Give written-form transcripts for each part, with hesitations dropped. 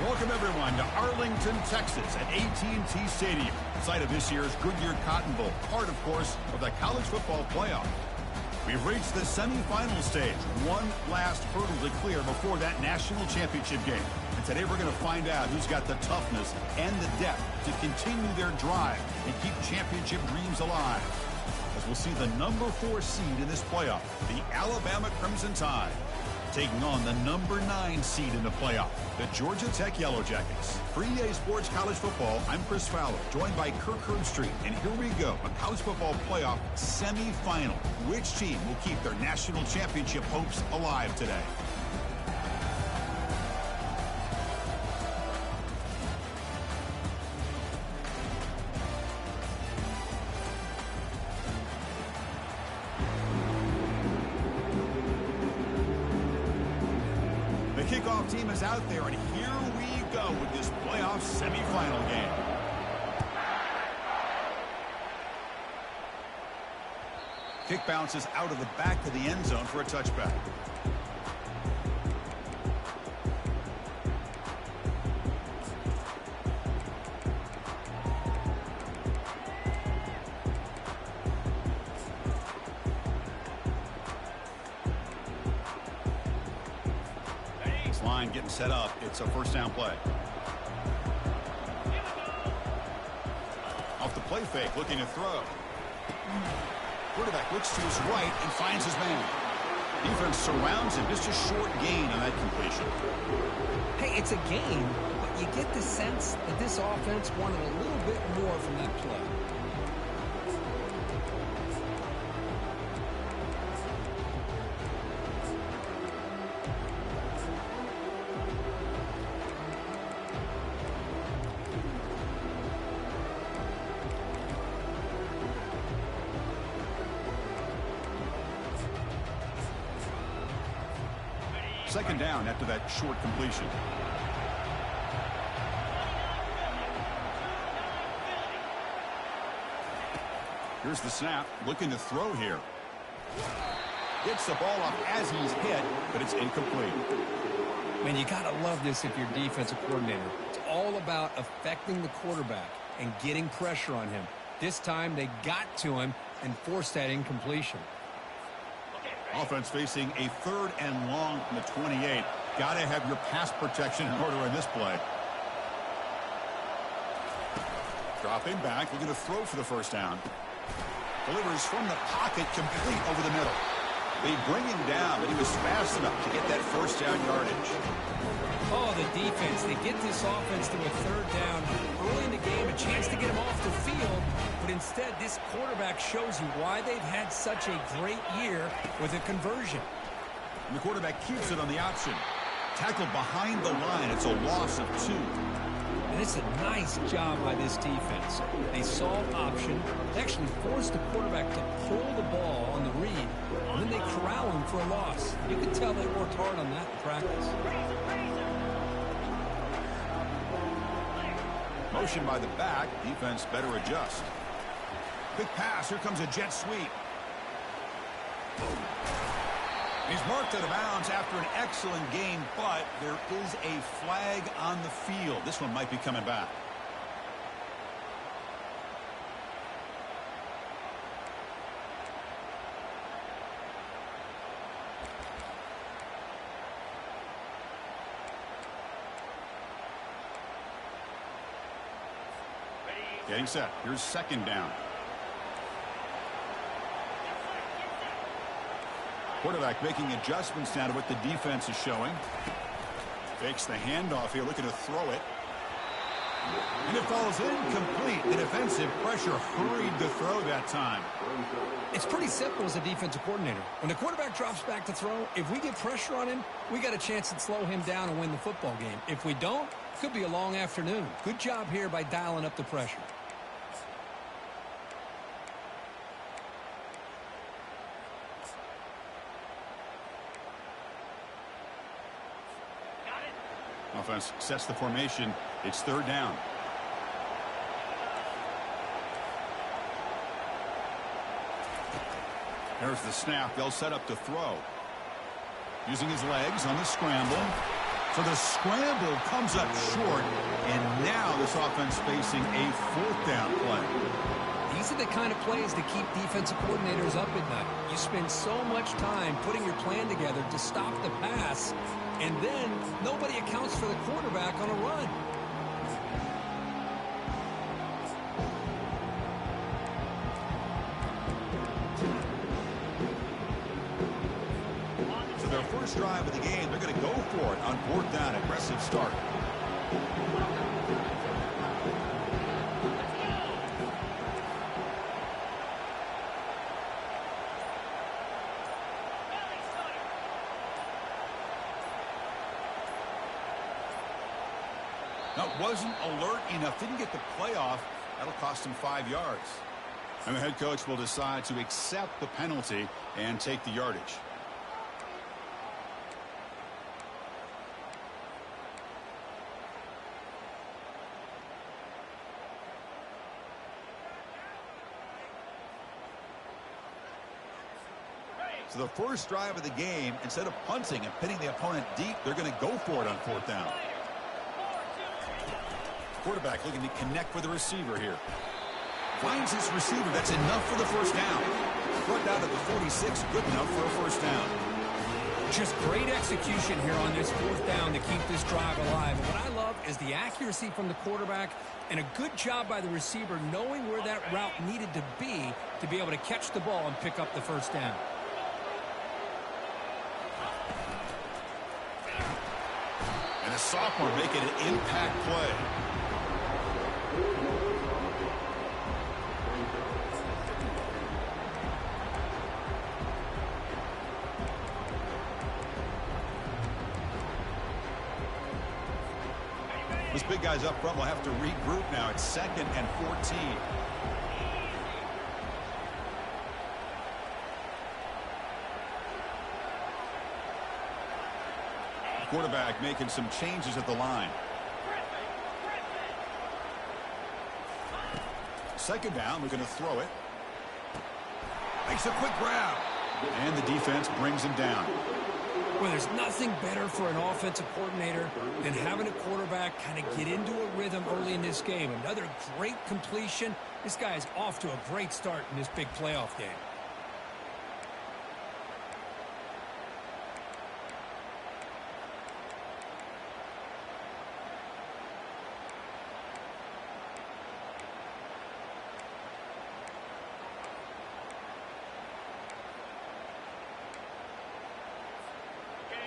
Welcome, everyone, to Arlington, Texas at AT&T Stadium, site of this year's Goodyear Cotton Bowl, part, of course, of the college football playoff. We've reached the semifinal stage, one last hurdle to clear before that national championship game. And today we're going to find out who's got the toughness and the depth to continue their drive and keep championship dreams alive. As we'll see the number 4 seed in this playoff, the Alabama Crimson Tide, taking on the number 9 seed in the playoff, the Georgia Tech Yellow Jackets. For EA Sports College Football, I'm Chris Fowler, joined by Kirk Herbstreit. And here we go, a college football playoff semifinal. Which team will keep their national championship hopes alive today? Kickoff team is out there, and here we go with this playoff semifinal game. Kick bounces out of the back of the end zone for a touchback. Line getting set up. It's a first down play. Off the play fake, looking to throw. Quarterback looks to his right and finds his man. Defense surrounds him. Just a short gain on that completion. Hey, it's a gain, but you get the sense that this offense wanted a little bit more from that play. Second down after that short completion. Here's the snap. Looking to throw here. Gets the ball off as he's hit, but it's incomplete. Man, you got to love this if you're defensive coordinator. It's all about affecting the quarterback and getting pressure on him. This time they got to him and forced that incompletion. Offense facing a 3rd and long from the 28. Got to have your pass protection in order in this play. Dropping back, looking to throw for the first down. Delivers from the pocket, complete over the middle. They bring him down, but he was fast enough to get that first down yardage. Oh, the defense. They get this offense to a 3rd down early in the game, a chance to get him off the field. But instead, this quarterback shows you why they've had such a great year with a conversion. And the quarterback keeps it on the option. Tackled behind the line. It's a loss of 2. And it's a nice job by this defense. They saw an option. They actually forced the quarterback to pull the ball on the read. And then they corral him for a loss. You can tell they worked hard on that in practice. Motion by the back. Defense better adjust. Quick pass. Here comes a jet sweep. He's marked out of bounds after an excellent game, but there is a flag on the field. This one might be coming back. Getting set. Here's second down. Quarterback making adjustments now to what the defense is showing. Fakes the handoff here, looking to throw it. And it falls incomplete. The defensive pressure hurried the throw that time. It's pretty simple as a defensive coordinator. When the quarterback drops back to throw, if we get pressure on him, we got a chance to slow him down and win the football game. If we don't, it could be a long afternoon. Good job here by dialing up the pressure. Offense sets the formation. It's 3rd down. There's the snap. They'll set up to throw. Using his legs on the scramble. So the scramble comes up short, and now this offense facing a 4th down play. These are the kind of plays that keep defensive coordinators up at night. You spend so much time putting your plan together to stop the pass, and then nobody accounts for the quarterback on a run. So their first drive of the game, they're going to go for it on 4th down. Aggressive start. That wasn't alert enough. Didn't get the play off. That'll cost him 5 yards. And the head coach will decide to accept the penalty and take the yardage. So the first drive of the game, instead of punting and pinning the opponent deep, they're going to go for it on 4th down. Quarterback looking to connect with the receiver here. Finds his receiver. That's enough for the first down. Brought down to the 46. Good enough for a first down. Just great execution here on this 4th down to keep this drive alive. And what I love is the accuracy from the quarterback and a good job by the receiver knowing where that route needed to be able to catch the ball and pick up the first down. And a sophomore making an impact play. Those big guys up front will have to regroup now. It's 2nd and 14. Quarterback making some changes at the line. 2nd down, we're going to throw it. Makes a quick grab. And the defense brings him down. Well, there's nothing better for an offensive coordinator than having a quarterback kind of get into a rhythm early in this game. Another great completion. This guy is off to a great start in this big playoff game.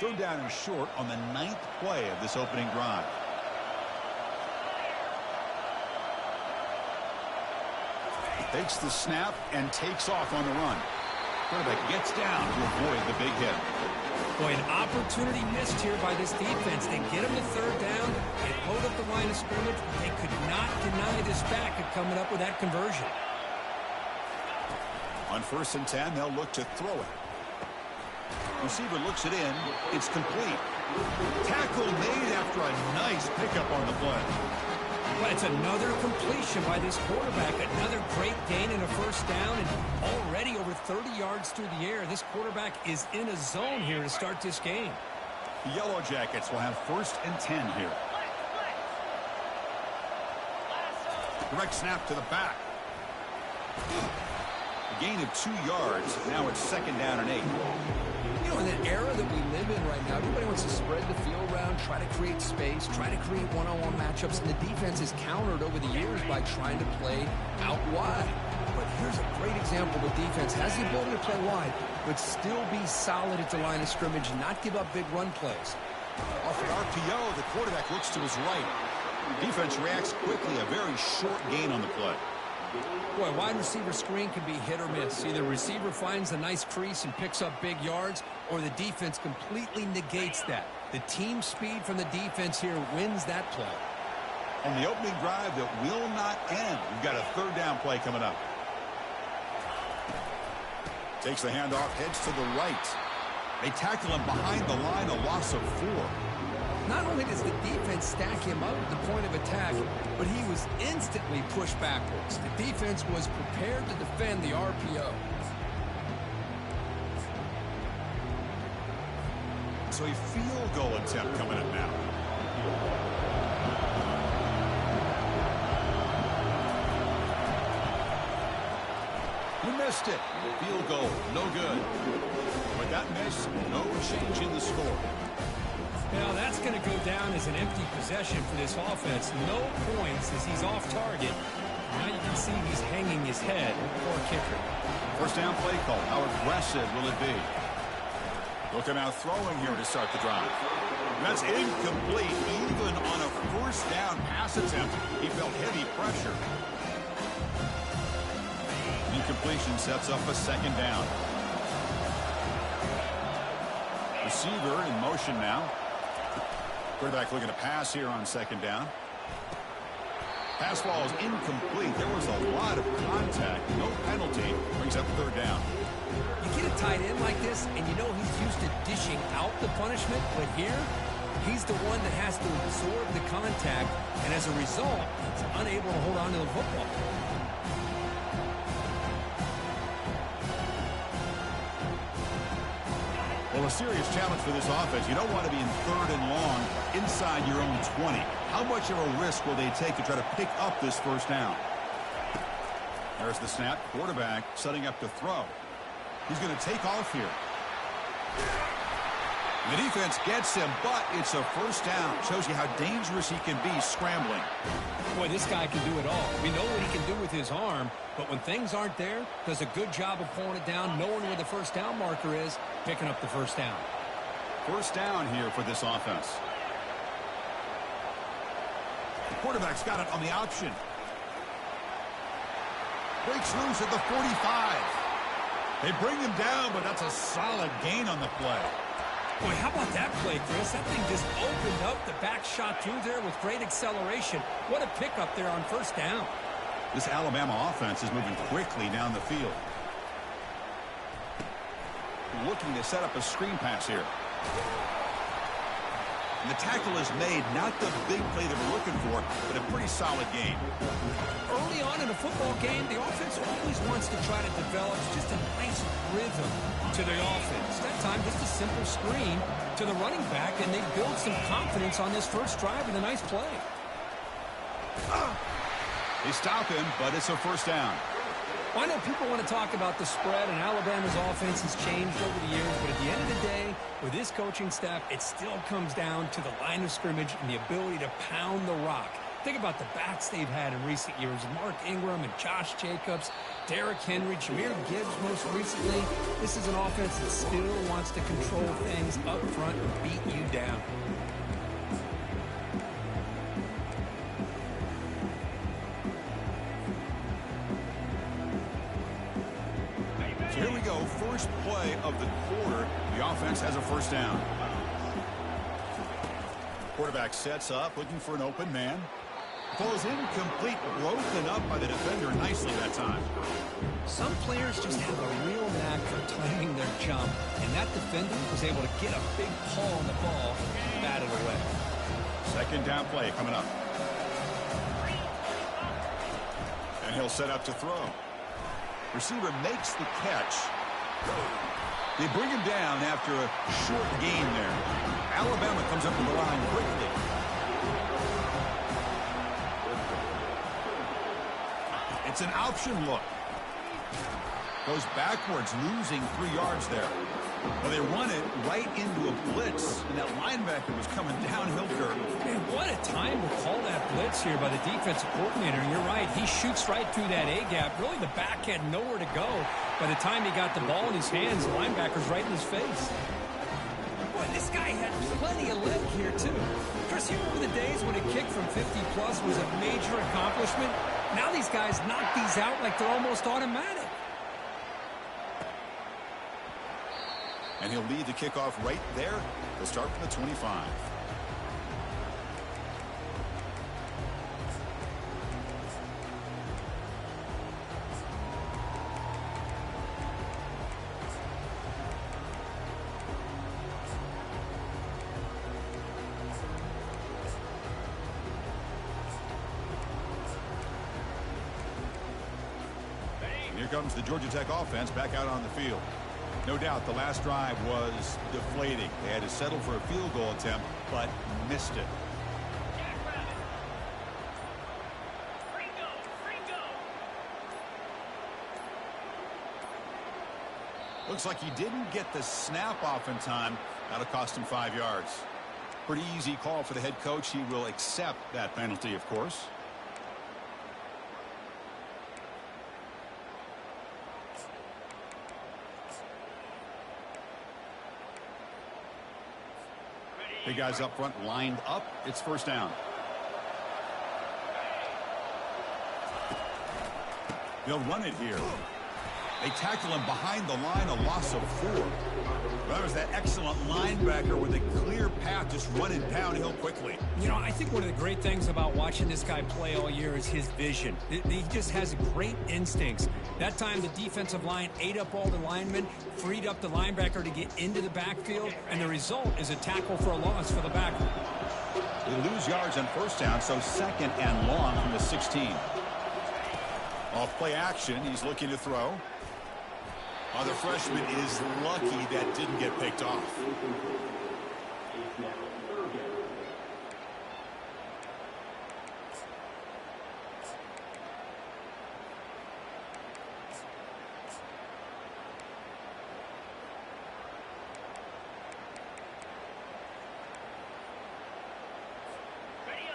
Third down and short on the 9th play of this opening drive. Takes the snap and takes off on the run. Quarterback gets down to avoid the big hit. Boy, an opportunity missed here by this defense. They get him to 3rd down and hold up the line of scrimmage. They could not deny this back of coming up with that conversion. On 1st and 10, they'll look to throw it. Receiver looks it in. It's complete. Tackle made after a nice pickup on the play. Well, it's another completion by this quarterback. Another great gain in a first down, and already over 30 yards through the air. This quarterback is in a zone here to start this game. The Yellow Jackets will have 1st and 10 here. Direct snap to the back. A gain of 2 yards. Now it's 2nd down and 8. You know, in the era that we live in right now, everybody wants to spread the field around, try to create space, try to create one-on-one matchups, and the defense is countered over the years by trying to play out wide. But here's a great example. The defense has the ability to play wide, but still be solid at the line of scrimmage and not give up big run plays. Off an RPO, the quarterback looks to his right. Defense reacts quickly, a very short gain on the play. Boy, wide receiver screen can be hit or miss. Either receiver finds a nice crease and picks up big yards, or the defense completely negates that. The team speed from the defense here wins that play. On the opening drive that will not end, we've got a 3rd down play coming up. Takes the handoff, heads to the right. They tackle him behind the line, a loss of 4. Not only does the defense stack him up at the point of attack, but he was instantly pushed backwards. The defense was prepared to defend the RPO. So a field goal attempt coming up now. He missed it. Field goal, no good. With that miss, no change in the score. Now that's going to go down as an empty possession for this offense. No points as he's off target. Now you can see he's hanging his head. Poor kicker. First down play call. How aggressive will it be? Looking out throwing here to start the drive. That's incomplete. Even on a first down pass attempt, he felt heavy pressure. Incompletion sets up a second down. Receiver in motion now. Quarterback looking to pass here on second down. Pass ball is incomplete. There was a lot of contact. No penalty. Brings up third down. You get a tight end like this, and you know he's used to dishing out the punishment, but here, he's the one that has to absorb the contact, and as a result, he's unable to hold on to the football. Well, a serious challenge for this offense. You don't want to be in third and long inside your own 20. How much of a risk will they take to try to pick up this first down? There's the snap. Quarterback setting up to throw. He's going to take off here. The defense gets him, but it's a first down. Shows you how dangerous he can be scrambling. Boy, this guy can do it all. We know what he can do with his arm, but when things aren't there, does a good job of pulling it down, knowing where the first down marker is, picking up the first down. First down here for this offense. The quarterback's got it on the option. Breaks loose at the 45. They bring him down, but that's a solid gain on the play. Boy, how about that play, Chris? That thing just opened up the back shot through there with great acceleration. What a pickup there on first down. This Alabama offense is moving quickly down the field. Looking to set up a screen pass here. And the tackle is made, not the big play that we're looking for, but a pretty solid game. Early on in a football game, the offense always wants to try to develop just a nice rhythm to the offense. That time, just a simple screen to the running back, and they build some confidence on this first drive with a nice play. They stop him, but it's a first down. Well, I know people want to talk about the spread, and Alabama's offense has changed over the years, but at the end of the day, with this coaching staff, it still comes down to the line of scrimmage and the ability to pound the rock. Think about the backs they've had in recent years. Mark Ingram and Josh Jacobs, Derrick Henry, Jahmyr Gibbs most recently. This is an offense that still wants to control things up front and beat you down. So here we go, first play of the quarter. The offense has a first down. Quarterback sets up, looking for an open man. Ball is incomplete, broken up by the defender nicely that time. Some players just have a real knack for timing their jump, and that defender was able to get a big paw on the ball and bat it away. Second down play coming up. And he'll set up to throw. Receiver makes the catch. They bring him down after a short gain there. Alabama comes up to the line quickly. It's an option look. Goes backwards, losing 3 yards there. Well, they run it right into a blitz, and that linebacker was coming downhill dirt. Man, what a time to call that blitz here by the defensive coordinator. And you're right, he shoots right through that A-gap. Really, the back had nowhere to go. By the time he got the ball in his hands, the linebacker's right in his face. Boy, this guy had plenty of leg here, too. Chris, you remember the days when a kick from 50-plus was a major accomplishment? Now these guys knock these out like they're almost automatic. And he'll lead the kickoff right there. He'll start from the 25. Here comes the Georgia Tech offense back out on the field. No doubt the last drive was deflating. They had to settle for a field goal attempt, but missed it. Looks like he didn't get the snap off in time. That'll cost him 5 yards. Pretty easy call for the head coach. He will accept that penalty, of course. Big guys up front lined up. It's first down. They'll run it here. They tackle him behind the line, a loss of 4. That was that excellent linebacker with a clear path just running downhill quickly. You know, I think one of the great things about watching this guy play all year is his vision. He just has great instincts. That time the defensive line ate up all the linemen, freed up the linebacker to get into the backfield, and the result is a tackle for a loss for the backer. They lose yards on first down, so second and long from the 16. Off play action, he's looking to throw. Oh, the freshman is lucky that didn't get picked off.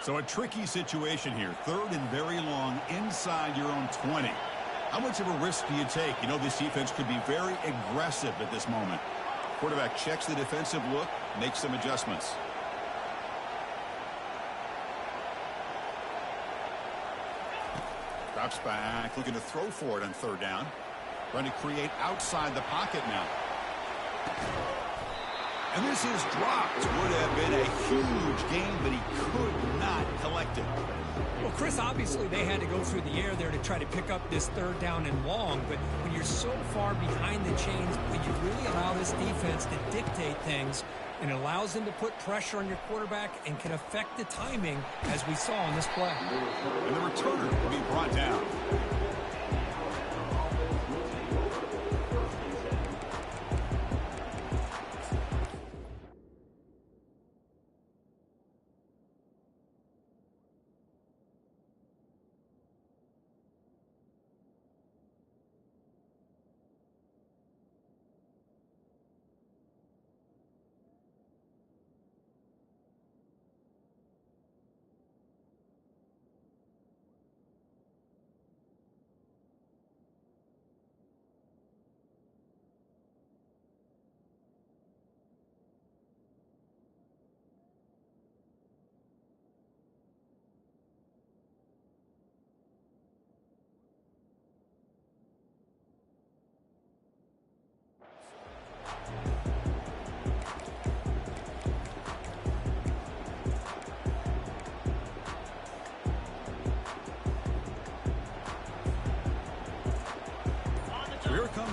So a tricky situation here. 3rd and very long inside your own 20. How much of a risk do you take? You know, this defense could be very aggressive at this moment. Quarterback checks the defensive look, makes some adjustments. Drops back, looking to throw for it on 3rd down. Trying to create outside the pocket now. And this is dropped. Would have been a huge gain, but he could not collect it. Well, Chris, obviously they had to go through the air there to try to pick up this 3rd down and long, but when you're so far behind the chains, when you really allow this defense to dictate things, and it allows them to put pressure on your quarterback and can affect the timing, as we saw in this play. And the returner will be brought down.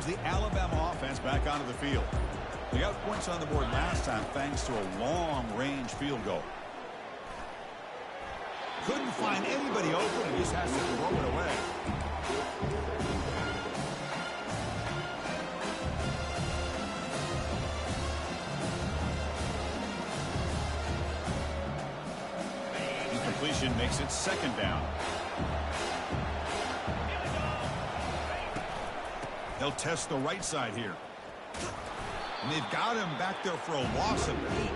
The Alabama offense back onto the field. They got points on the board last time thanks to a long-range field goal. Couldn't find anybody open and just has to throw it away. Incompletion makes it 2nd down. They'll test the right side here. And they've got him back there for a loss of 8.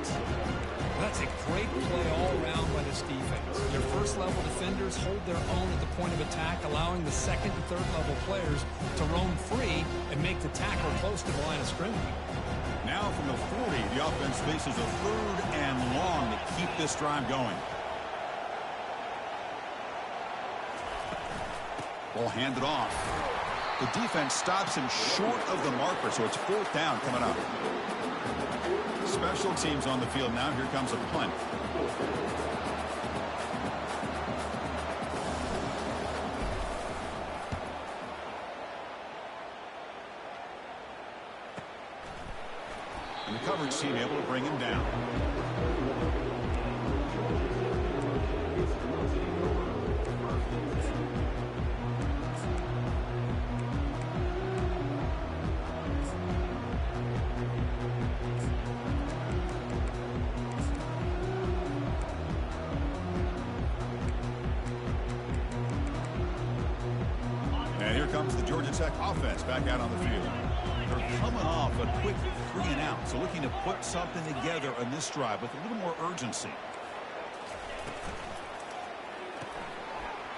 That's a great play all around by this defense. Their first-level defenders hold their own at the point of attack, allowing the 2nd and 3rd-level players to roam free and make the tackle close to the line of scrimmage. Now from the 40, the offense faces a 3rd and long to keep this drive going. Ball handed off. The defense stops him short of the marker, so it's 4th down coming up. Special teams on the field now. Here comes a punt. And the coverage team able to bring him down. Comes the Georgia Tech offense back out on the field. Their coming off a quick 3-and-out, so looking to put something together on this drive with a little more urgency.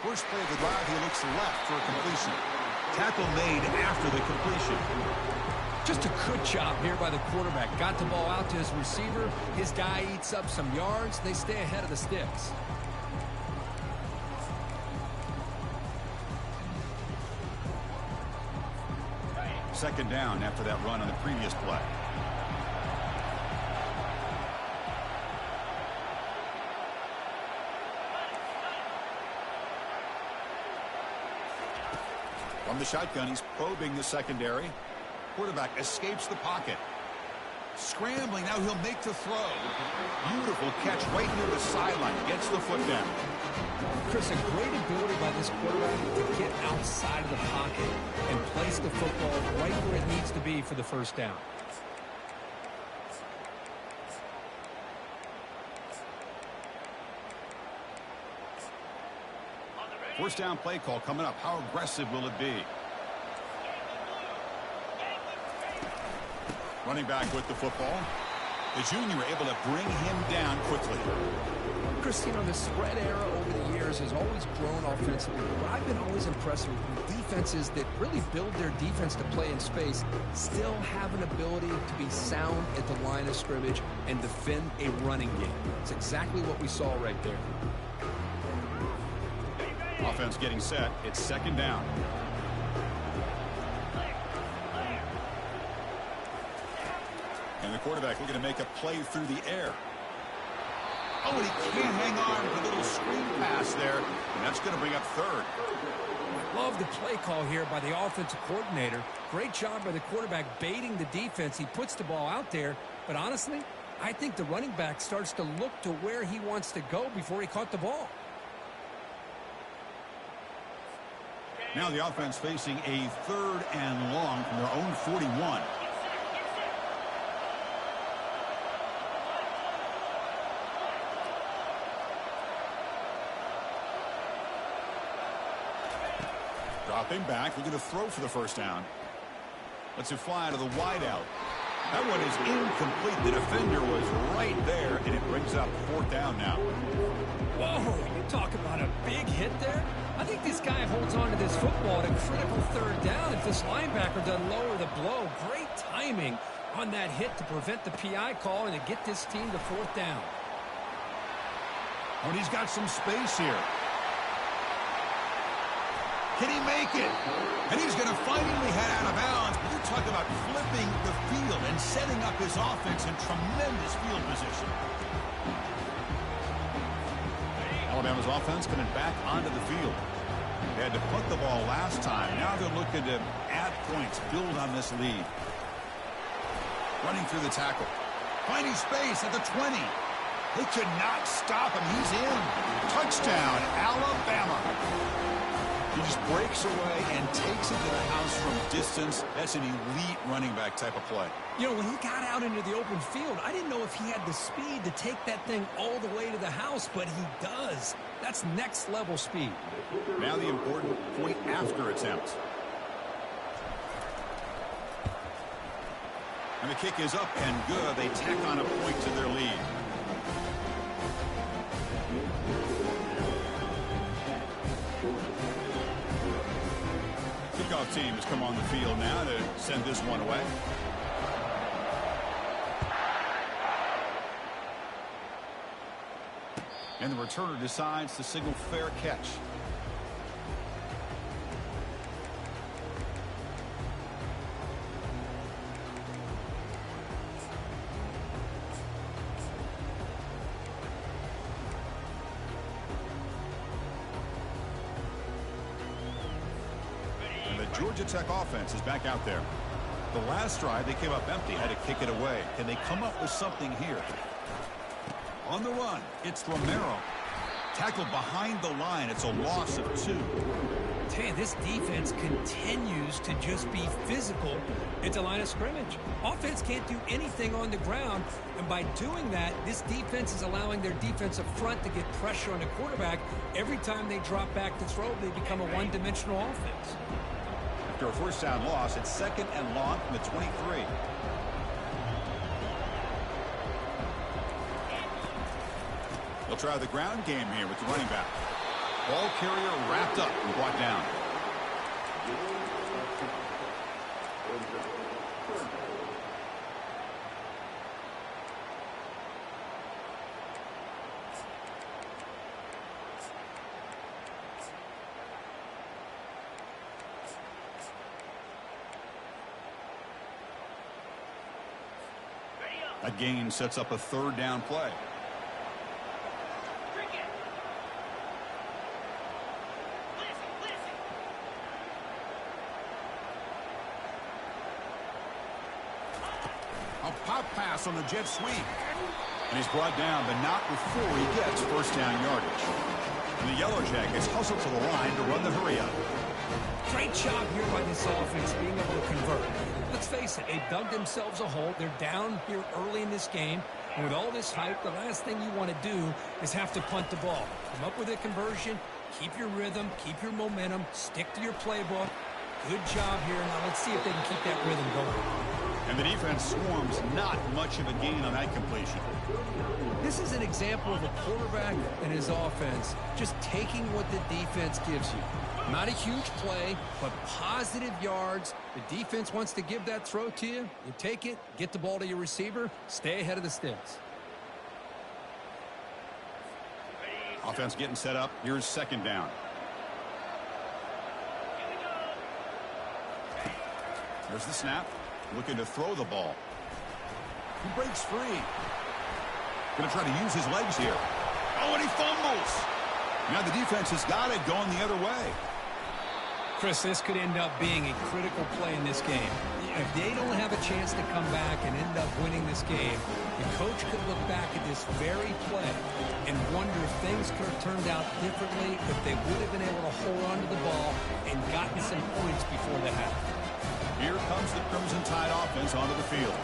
First play of the drive, he looks left for a completion. Tackle made after the completion. Just a good job here by the quarterback. Got the ball out to his receiver. His guy eats up some yards. They stay ahead of the sticks. Second down after that run on the previous play. From the shotgun, he's probing the secondary. Quarterback escapes the pocket. Scrambling, now he'll make the throw. Beautiful catch right near the sideline. Gets the foot down. Chris, a great ability by this quarterback to get outside of the pocket and place the football right where it needs to be for the first down. First down play call coming up. How aggressive will it be? Running back with the football. The junior able to bring him down quickly. Chris, you know, the spread era over the years has always grown offensively, but I've been always impressed with defenses that really build their defense to play in space, still have an ability to be sound at the line of scrimmage and defend a running game. It's exactly what we saw right there. Offense getting set. It's second down. And the quarterback looking to make a play through the air. Oh, and he can't hang on with a little screen pass there. And that's going to bring up third. Love the play call here by the offensive coordinator. Great job by the quarterback baiting the defense. He puts the ball out there. But honestly, I think the running back starts to look to where he wants to go before he caught the ball. Now the offense facing a third and long from their own 41. Dropping back, looking to throw for the first down. Lets it fly to the wideout. That one is incomplete. The defender was right there, and it brings up fourth down now. Whoa, you talk about a big hit there? I think this guy holds on to this football at a critical third down if this linebacker doesn't lower the blow. Great timing on that hit to prevent the PI call and to get this team to fourth down. And he's got some space here. Can he make it? And he's going to finally head out of bounds. But you talk about flipping the field and setting up his offense in tremendous field position. Alabama's offense coming back onto the field. They had to punt the ball last time. Now they're looking to add points, build on this lead. Running through the tackle. Finding space at the 20. They could not stop him. He's in. Touchdown, Alabama. He just breaks away and takes it to the house from distance. That's an elite running back type of play. You know, when he got out into the open field, I didn't know if he had the speed to take that thing all the way to the house, but he does. That's next level speed. Now the important point after attempt. And the kick is up and good. They tack on a point to their lead. Kickoff team has come on the field now to send this one away. And the returner decides to signal fair catch. Georgia Tech offense is back out there. The last drive, they came up empty, had to kick it away. Can they come up with something here? On the run, it's Romero. Tackled behind the line. It's a loss of 2. Tell you, this defense continues to just be physical at the line of scrimmage. Offense can't do anything on the ground, and by doing that, this defense is allowing their defensive front to get pressure on the quarterback. Every time they drop back to throw, they become a one-dimensional offense. After a first down loss, it's 2nd and long from the 23. They'll try the ground game here with the running back. Ball carrier wrapped up and brought down. That gain sets up a 3rd down play. A pop pass on the jet sweep. And he's brought down, but not before he gets first down yardage. And the Yellow Jackets hustle to the line to run the hurry up. Great job here by this offense being able to convert. Let's face it, they dug themselves a hole. They're down here early in this game. And with all this hype, the last thing you want to do is have to punt the ball. Come up with a conversion, keep your rhythm, keep your momentum, stick to your playbook. Good job here. Now let's see if they can keep that rhythm going. And the defense swarms not much of a gain on that completion. This is an example of a quarterback and his offense just taking what the defense gives you. Not a huge play, but positive yards. The defense wants to give that throw to you. You take it, get the ball to your receiver, stay ahead of the sticks. Offense getting set up. Here's 2nd down. There's the snap. Looking to throw the ball. He breaks free. Going to try to use his legs here. Oh, and he fumbles. Now the defense has got it going the other way. Chris, this could end up being a critical play in this game. If they don't have a chance to come back and end up winning this game, the coach could look back at this very play and wonder if things could have turned out differently if they would have been able to hold on to the ball and gotten some points before the half. Here comes the Crimson Tide offense onto the field.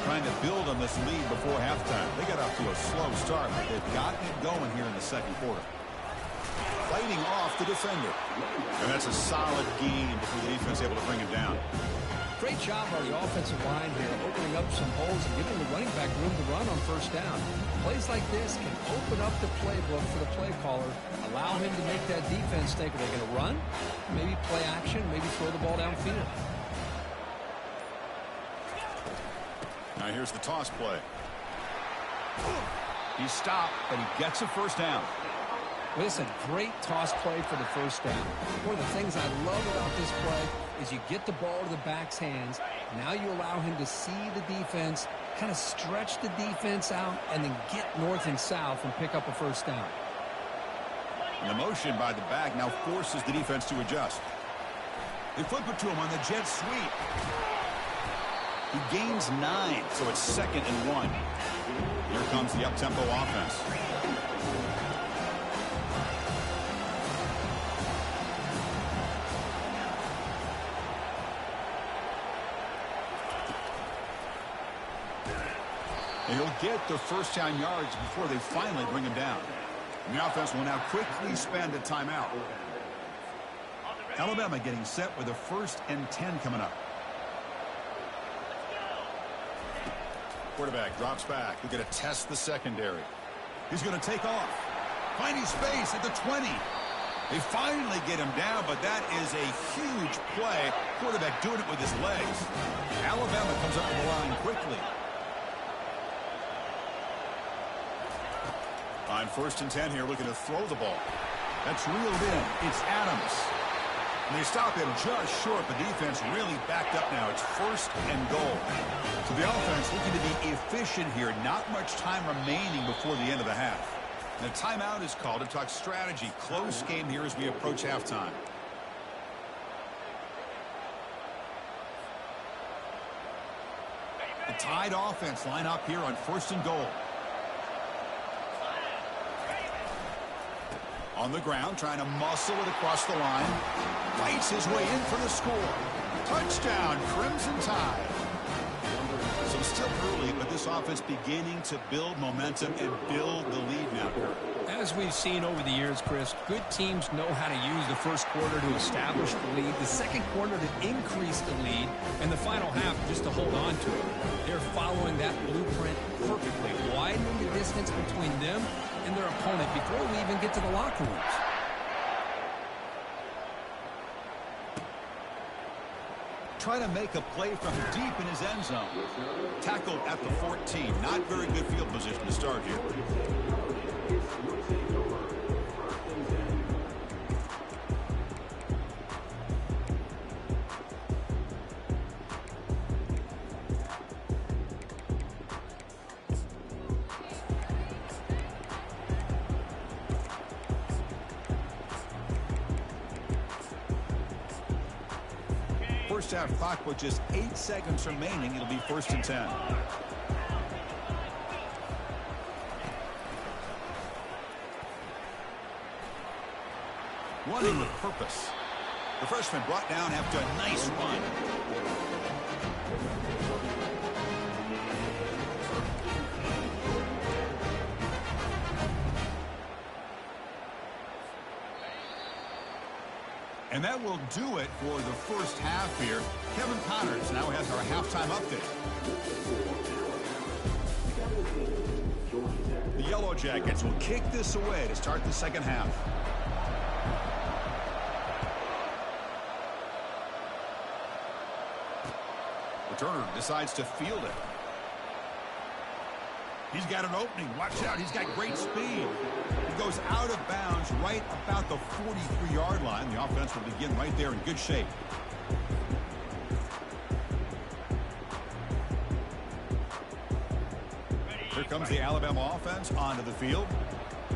Trying to build on this lead before halftime. They got off to a slow start, but they've gotten it going here in the 2nd quarter. Fighting off the defender. And that's a solid gain before the defense able to bring him down. Great job by the offensive line here, opening up some holes and giving the running back room to run on first down. Plays like this can open up the playbook for the play caller, allow him to make that defense think, are they going to run? Maybe play action, maybe throw the ball downfield. Now here's the toss play. He's stopped, but he gets a first down. Well, it's a great toss play for the first down. One of the things I love about this play is you get the ball to the back's hands. Now you allow him to see the defense, kind of stretch the defense out, and then get north and south and pick up a first down. And the motion by the back now forces the defense to adjust. They flip it to him on the jet sweep. He gains 9, so it's 2nd and 1. Here comes the up-tempo offense. And he'll get the first down yards before they finally bring him down. And the offense will now quickly spend a timeout. Alabama getting set with a 1st and 10 coming up. Quarterback drops back. We're going to test the secondary. He's going to take off. Finding space at the 20. They finally get him down, but that is a huge play. Quarterback doing it with his legs. Alabama comes up the line quickly. On 1st and 10 here, looking to throw the ball. That's reeled in. It's Adams. And they stop him just short. The defense really backed up now. It's 1st and goal. So the offense looking to be efficient here. Not much time remaining before the end of the half. And a timeout is called to talk strategy. Close game here as we approach halftime. The Tide offense line up here on 1st and goal. On the ground, trying to muscle it across the line. Fights his way in for the score. Touchdown, Crimson Tide. So still early, but this offense beginning to build momentum and build the lead now. As we've seen over the years, Chris, good teams know how to use the first quarter to establish the lead, the second quarter to increase the lead, and the final half just to hold on to it. They're following that blueprint perfectly, widening the distance between them and their opponent before we even get to the locker rooms. Trying to make a play from deep in his end zone. Tackled at the 14. Not very good field position to start here. First half clock with just 8 seconds remaining. It'll be 1st and 10. Running with purpose. The freshman brought down after a nice run. And that will do it for the first half here. Kevin Connors now has our halftime update. The Yellow Jackets will kick this away to start the second half. Returner decides to field it. He's got an opening. Watch out. He's got great speed. He goes out of bounds right about the 43-yard line. The offense will begin right there in good shape. Here comes the Alabama offense onto the field.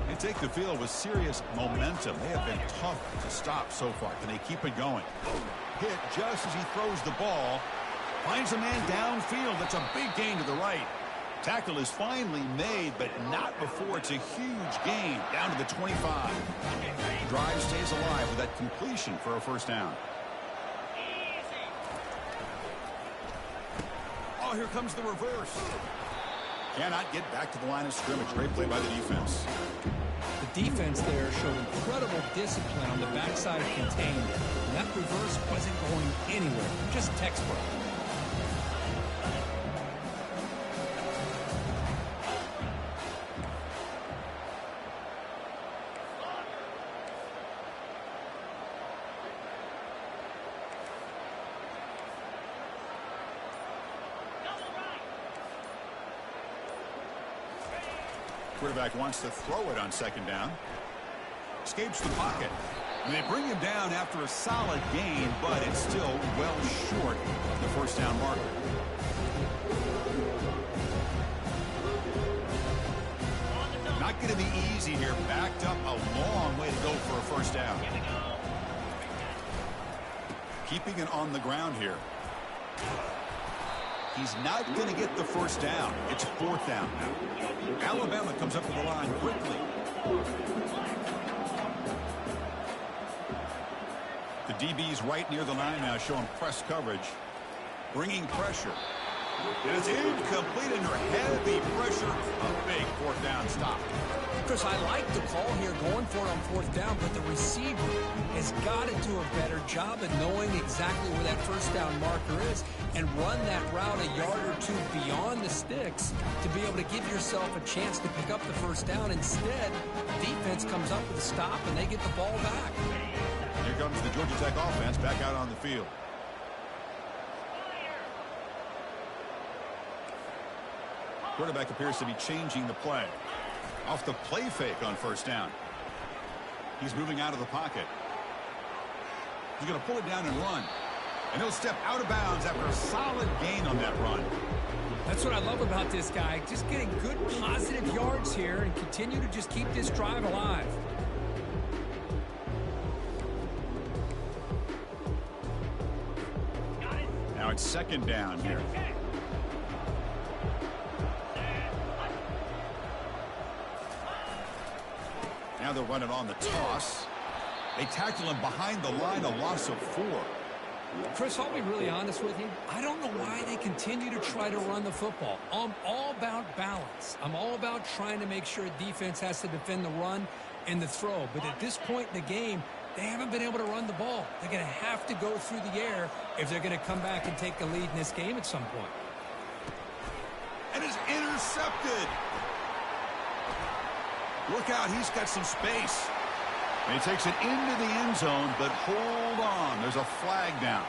They take the field with serious momentum. They have been tough to stop so far. Can they keep it going? Hit just as he throws the ball. Finds a man downfield. That's a big gain to the right. Tackle is finally made, but not before it's a huge gain down to the 25. Drive stays alive with that completion for a first down. Oh, here comes the reverse. Cannot get back to the line of scrimmage. Great play by the defense. The defense there showed incredible discipline on the backside of contained. And that reverse wasn't going anywhere. Just textbook. Quarterback wants to throw it on second down. Escapes the pocket. And they bring him down after a solid gain, but it's still well short of the first down marker. Not going to be easy here. Backed up a long way to go for a first down. Keeping it on the ground here. He's not going to get the first down. It's 4th down now. Alabama comes up to the line quickly. The DB's right near the line now, showing press coverage. Bringing pressure. It is incomplete under heavy pressure. A big 4th down stop. Chris, I like the call here going for it on 4th down, but the receiver has got to do a better job of knowing exactly where that first down marker is and run that route a yard or two beyond the sticks to be able to give yourself a chance to pick up the first down. Instead, defense comes up with a stop and they get the ball back. Here comes the Georgia Tech offense back out on the field. Quarterback appears to be changing the play. Off the play fake on first down. He's moving out of the pocket. He's going to pull it down and run. And he'll step out of bounds after a solid gain on that run. That's what I love about this guy. Just getting good positive yards here and continue to just keep this drive alive. Now it's second down here. Now they'll run it on the toss. They tackle him behind the line, a loss of 4. Chris, I'll be really honest with you. I don't know why they continue to try to run the football. I'm all about balance. I'm all about trying to make sure a defense has to defend the run and the throw. But at this point in the game, they haven't been able to run the ball. They're going to have to go through the air if they're going to come back and take the lead in this game at some point. And is intercepted. Look out, he's got some space. And he takes it into the end zone, but hold on. There's a flag down.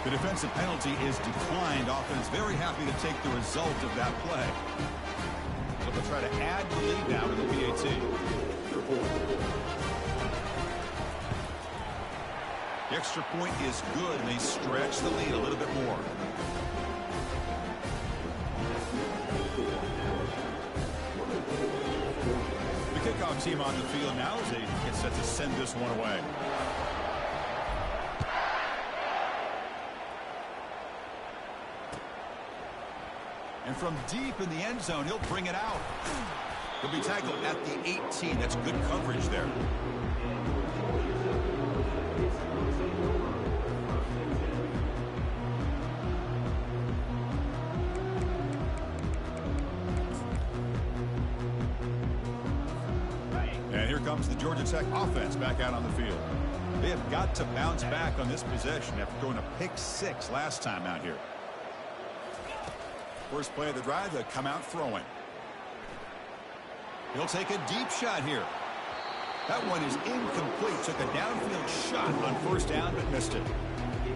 The defensive penalty is declined. Offense very happy to take the result of that play. So they'll try to add the lead now with the PAT. The extra point is good, and they stretch the lead a little bit more. The kickoff team on the field now as they get set to send this one away. And from deep in the end zone, he'll bring it out. He'll be tackled at the 18. That's good coverage there. And here comes the Georgia Tech offense back out on the field. They have got to bounce back on this possession after throwing a pick-6 last time out here. First play of the drive, they'll come out throwing. He'll take a deep shot here. That one is incomplete. Took a downfield shot on first down, but missed it.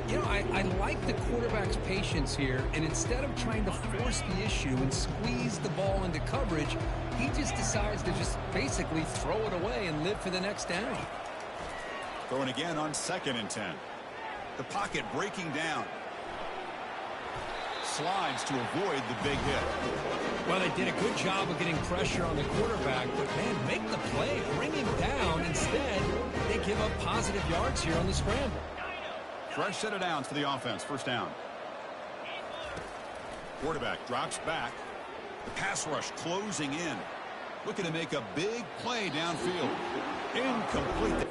You know, I like the quarterback's patience here, and instead of trying to force the issue and squeeze the ball into coverage, he just decides to just basically throw it away and live for the next down. Throwing again on 2nd and 10. The pocket breaking down. Slides to avoid the big hit. Well, they did a good job of getting pressure on the quarterback, but, man, make the play, bring him down. Instead, they give up positive yards here on the scramble. Fresh set of downs for the offense. First down. Quarterback drops back. The pass rush closing in. Looking to make a big play downfield. Incomplete.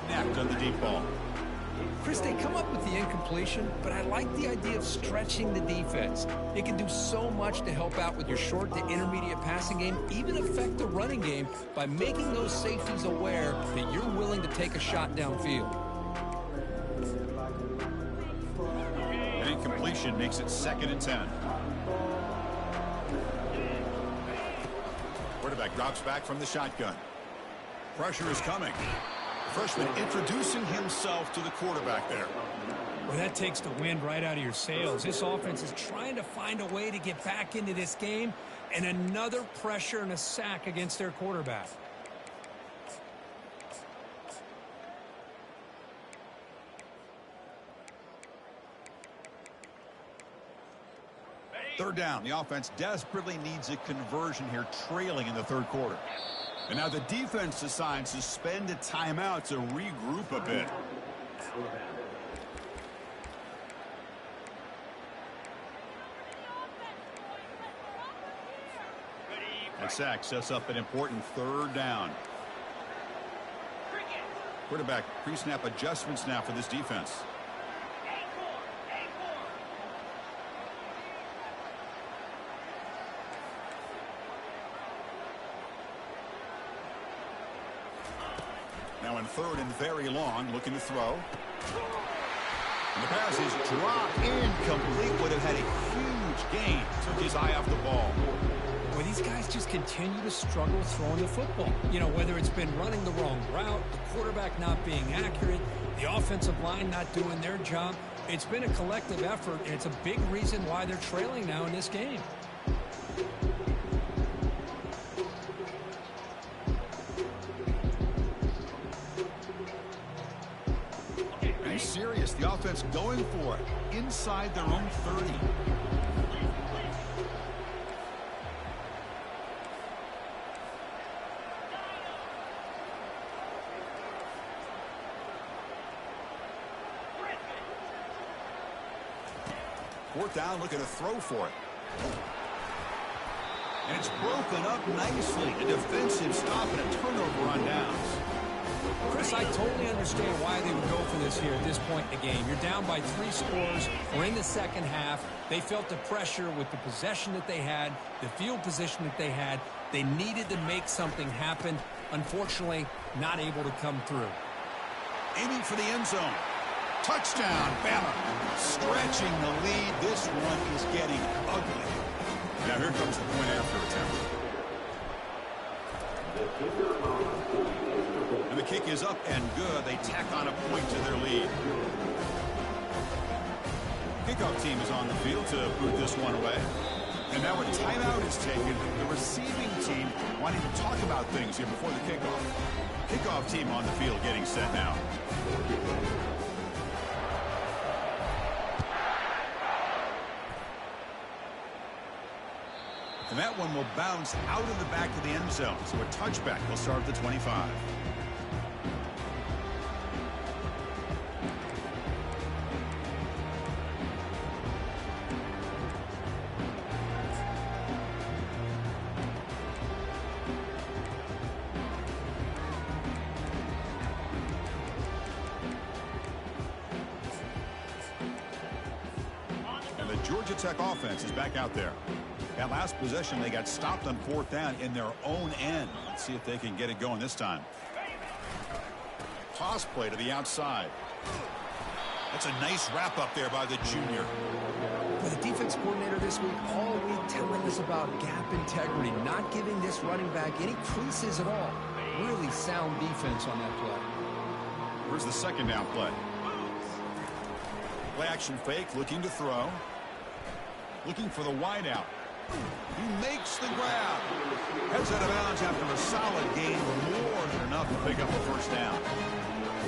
Napped on the deep ball. Chris, they come up with the incompletion, but I like the idea of stretching the defense. It can do so much to help out with your short to intermediate passing game, even affect the running game by making those safeties aware that you're willing to take a shot downfield. An incompletion makes it 2nd and 10. Quarterback drops back from the shotgun. Pressure is coming. Freshman introducing himself to the quarterback there. Well, that takes the wind right out of your sails. This offense is trying to find a way to get back into this game, and another pressure and a sack against their quarterback. Third down. The offense desperately needs a conversion here, trailing in the third quarter. And now the defense decides to spend a timeout to regroup a bit. And sack sets up an important third down. Quarterback pre-snap adjustments now for this defense. Now in 3rd and very long, looking to throw. And the pass is dropped incomplete. Would have had a huge gain. Took his eye off the ball. Well, these guys just continue to struggle throwing the football. You know, whether it's been running the wrong route, the quarterback not being accurate, the offensive line not doing their job. It's been a collective effort, and it's a big reason why they're trailing now in this game. serious. The offense going for it inside their own 30. Fourth down, looking to throw for it. And it's broken up nicely. A defensive stop and a turnover on downs. Chris, I totally understand why they would go for this here at this point in the game. You're down by 3 scores. We're in the second half. They felt the pressure with the possession that they had, the field position that they had. They needed to make something happen. Unfortunately, not able to come through. Aiming for the end zone. Touchdown, Bama. Stretching the lead. This one is getting ugly. Now here comes the point after attempt. And the kick is up and good. They tack on a point to their lead. Kickoff team is on the field to boot this one away. And now a timeout is taken. The receiving team wanting to talk about things here before the kickoff. Kickoff team on the field getting set now. And that one will bounce out of the back of the end zone. So a touchback will start at the 25. And the Georgia Tech offense is back out there. That last possession, they got stopped on fourth down in their own end. Let's see if they can get it going this time. Toss play to the outside. That's a nice wrap up there by the junior. For the defense coordinator this week, all week telling us about gap integrity, not giving this running back any creases at all. Really sound defense on that play. Where's the second down play? Play action fake, looking to throw. Looking for the wide out. He makes the grab. Heads out of bounds after a solid gain, more than enough to pick up a first down.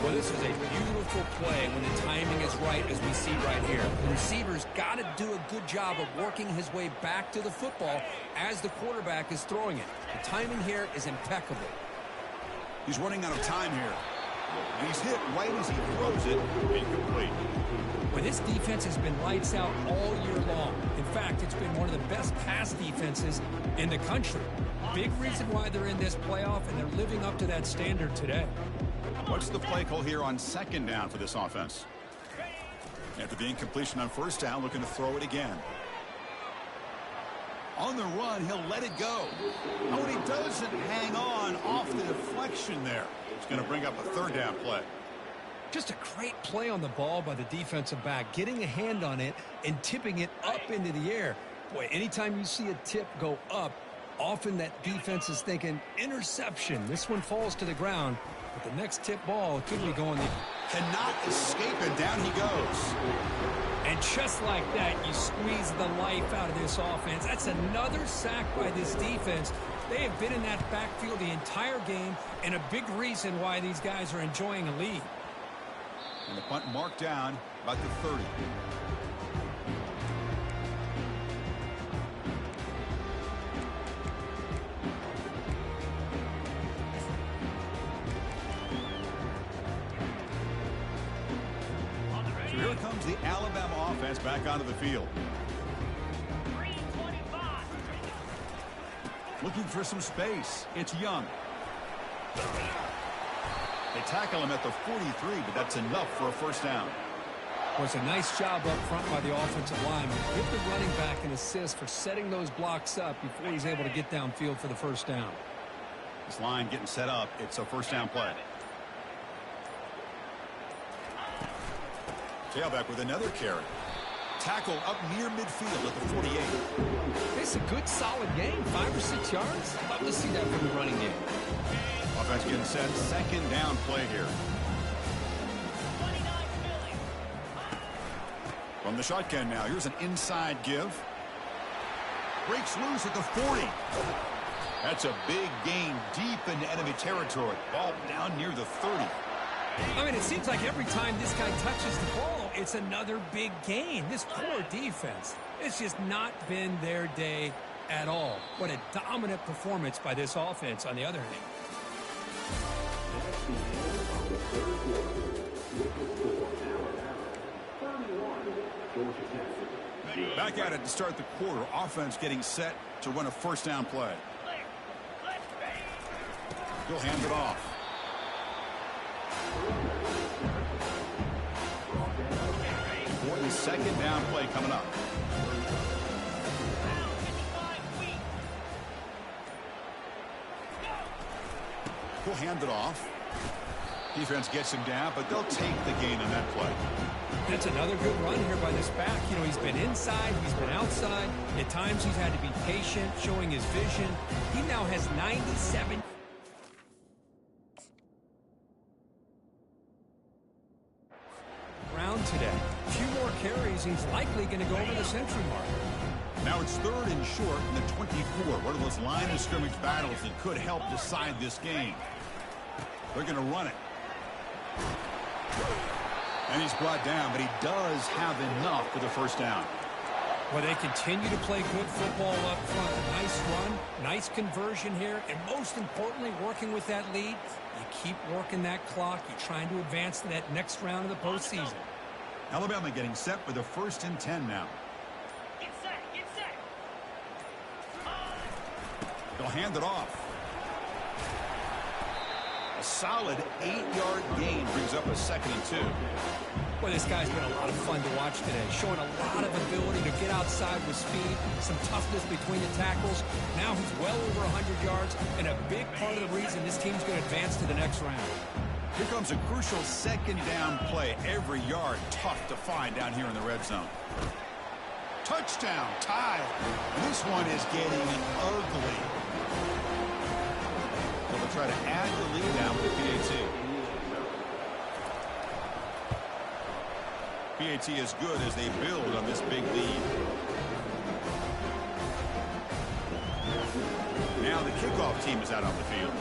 Well, this is a beautiful play when the timing is right, as we see right here. The receiver's got to do a good job of working his way back to the football as the quarterback is throwing it. The timing here is impeccable. He's running out of time here. And he's hit right as he throws it. Incomplete. Well, this defense has been lights out all year long. In fact, it's been one of the best pass defenses in the country. Big reason why they're in this playoff, and they're living up to that standard today. What's the play call here on second down for this offense? After the incompletion on first down, looking to throw it again. On the run, he'll let it go. Oh, and he doesn't hang on off the deflection there. It's going to bring up a third down play. Just a great play on the ball by the defensive back, getting a hand on it and tipping it up into the air. Boy, anytime you see a tip go up, often that defense is thinking interception. This one falls to the ground, but the next tip ball could be going the... Cannot escape, and down he goes. And just like that, you squeeze the life out of this offense. That's another sack by this defense. They have been in that backfield the entire game, and a big reason why these guys are enjoying a lead. And the punt marked down about the 30. So here comes the Alabama offense back onto the field. Looking for some space. It's Young. They tackle him at the 43, but that's enough for a first down. Well, it's a nice job up front by the offensive lineman. Give the running back an assist for setting those blocks up before he's able to get downfield for the first down. This line getting set up. It's a first down play. Tailback with another carry. Tackle up near midfield at the 48. It's a good, solid game. 5 or 6 yards. Love to see that from the running game. Offense getting set. Second down play here. From the shotgun now. Here's an inside give. Breaks loose at the 40. That's a big gain deep into enemy territory. Ball down near the 30. I mean, it seems like every time this guy touches the ball, it's another big gain. This poor defense, it's just not been their day at all. What a dominant performance by this offense on the other hand. Back at it to start the quarter. Offense getting set to run a first down play. He'll hand it off. Important second down play coming up. He'll hand it off. Defense gets him down, but they'll take the gain on that play. That's another good run here by this back. You know, he's been inside, he's been outside. At times he's had to be patient, showing his vision. He now has 97. Round today. A few more carries, he's likely going to go over the century mark. Now it's 3rd and short in the 24. One of those line of scrimmage battles that could help decide this game. They're going to run it. And he's brought down, but he does have enough for the first down. Well, they continue to play good football up front. Nice run, nice conversion here, and most importantly, working with that lead. You keep working that clock. You're trying to advance to that next round of the postseason. Alabama getting set for the 1st and 10 now. Get set, get set. They'll hand it off. A solid 8-yard gain brings up a 2nd and 2. Well, this guy's been a lot of fun to watch today, showing a lot of ability to get outside with speed, some toughness between the tackles. Now he's well over 100 yards, and a big part of the reason this team's going to advance to the next round. Here comes a crucial 2nd down play. Every yard tough to find down here in the red zone. Touchdown, tied. This one is getting ugly. They'll try to add the lead now with the PAT. PAT is good as they build on this big lead. Now the kickoff team is out on the field.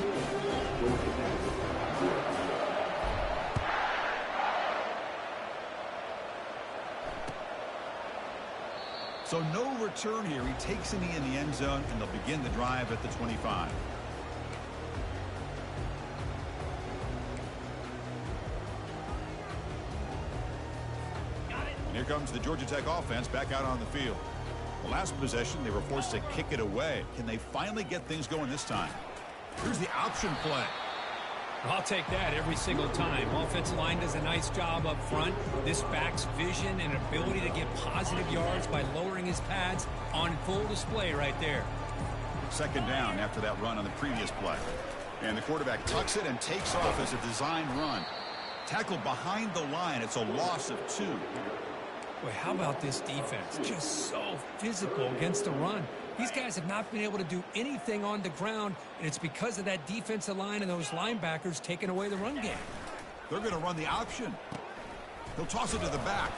So no return here. He takes a knee in the end zone, and they'll begin the drive at the 25. And here comes the Georgia Tech offense back out on the field. The last possession, they were forced to kick it away. Can they finally get things going this time? Here's the option play. I'll take that every single time. Offensive line does a nice job up front. This back's vision and ability to get positive yards by lowering his pads on full display right there. 2nd down after that run on the previous play. And the quarterback tucks it and takes off as a designed run. Tackled behind the line. It's a loss of 2. Boy, how about this defense? Just so physical against the run. These guys have not been able to do anything on the ground, and it's because of that defensive line and those linebackers taking away the run game. They're going to run the option. He'll toss it to the back,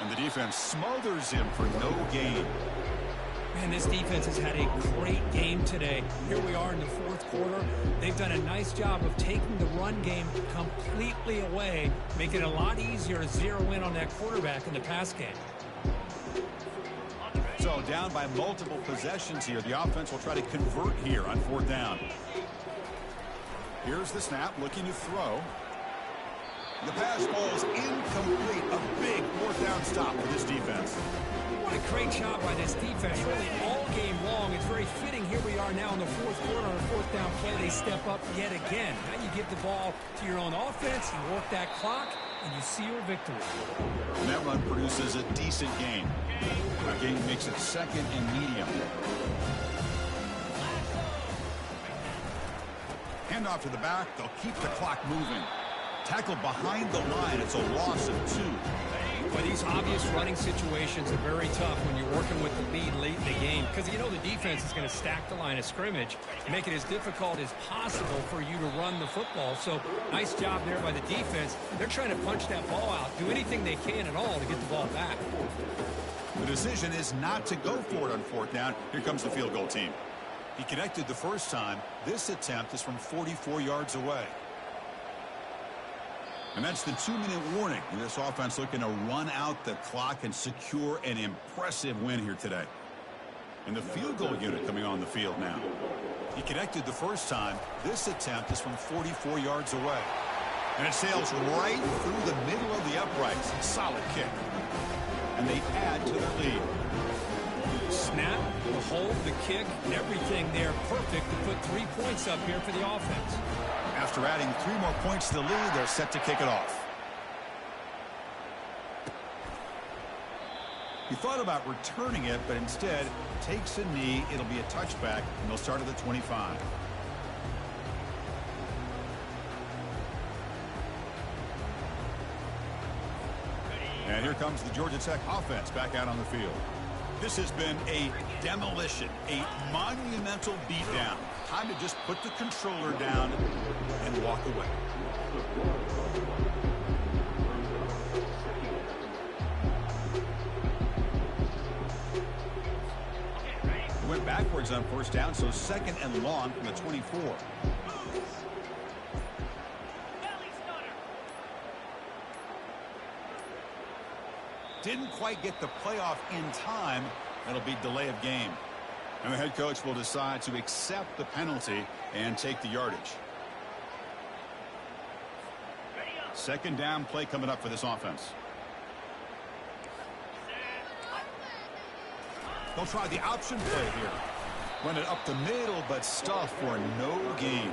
and the defense smothers him for no gain. Man, this defense has had a great game today. Here we are in the 4th quarter. They've done a nice job of taking the run game completely away, making it a lot easier to zero in on that quarterback in the pass game. So down by multiple possessions here. The offense will try to convert here on 4th down. Here's the snap, looking to throw. The pass ball is incomplete. A big 4th down stop for this defense. What a great job by this defense, really all game long. It's very fitting. Here we are now in the 4th quarter on a 4th down play. They step up yet again. Now you give the ball to your own offense, you work that clock, and you see your victory. And that run produces a decent gain. A gain makes it 2nd and medium. Hand off to the back. They'll keep the clock moving. Tackle behind the line. It's a loss of 2. Well, these obvious running situations are very tough when you're working with the lead late in the game because you know the defense is going to stack the line of scrimmage, make it as difficult as possible for you to run the football. So nice job there by the defense. They're trying to punch that ball out, do anything they can at all to get the ball back. The decision is not to go for it on 4th down. Here comes the field goal team. He connected the first time. This attempt is from 44 yards away. And that's the 2-minute warning. This offense looking to run out the clock and secure an impressive win here today. And the field goal unit coming on the field now. He connected the first time. This attempt is from 44 yards away. And it sails right through the middle of the uprights. Solid kick. And they add to their lead. Snap, the hold, the kick, everything there perfect to put 3 points up here for the offense. After adding 3 more points to the lead, they're set to kick it off. He thought about returning it, but instead takes a knee. It'll be a touchback, and they'll start at the 25. And here comes the Georgia Tech offense back out on the field. This has been a demolition, a monumental beatdown. Time to just put the controller down and walk away. Went backwards on first down, so second and long from the 24. Didn't quite get the playoff in time. That'll be delay of game. And the head coach will decide to accept the penalty and take the yardage. Second down play coming up for this offense. They'll try the option play here. Run it up the middle, but stuff for no gain.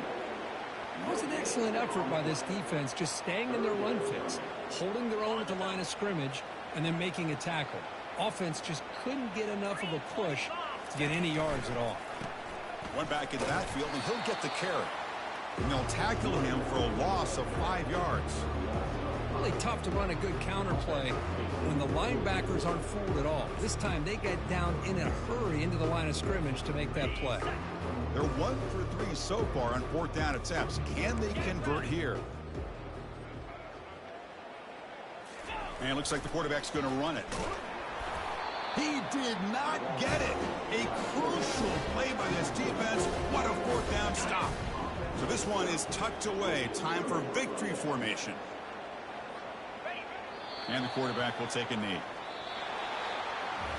It was an excellent effort by this defense, just staying in their run fits, holding their own at the line of scrimmage, and then making a tackle. Offense just couldn't get enough of a push to get any yards at all. Went back in the backfield, and he'll get the carry. And they'll tackle him for a loss of 5 yards. Really tough to run a good counter play when the linebackers aren't fooled at all. This time they get down in a hurry into the line of scrimmage to make that play. They're 1 for 3 so far on 4th down attempts. Can they convert here? And it looks like the quarterback's going to run it. He did not get it. A crucial play by this defense. What a 4th down stop. So this one is tucked away. Time for victory formation. And the quarterback will take a knee.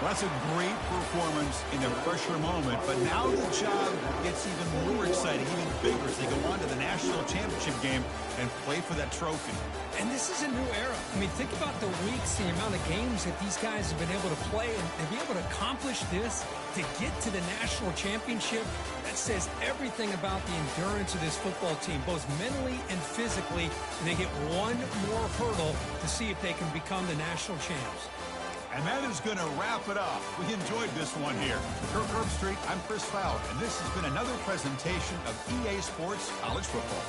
Well, that's a great performance in a pressure moment, but now the job gets even more exciting, even bigger as they go on to the national championship game and play for that trophy. And this is a new era. I mean, think about the weeks, the amount of games that these guys have been able to play, and to be able to accomplish this, to get to the national championship, that says everything about the endurance of this football team, both mentally and physically, and they get one more hurdle to see if they can become the national champs. And that is going to wrap it up. We enjoyed this one here. Kirk Herbstreit, I'm Chris Fowler, and this has been another presentation of EA Sports College Football.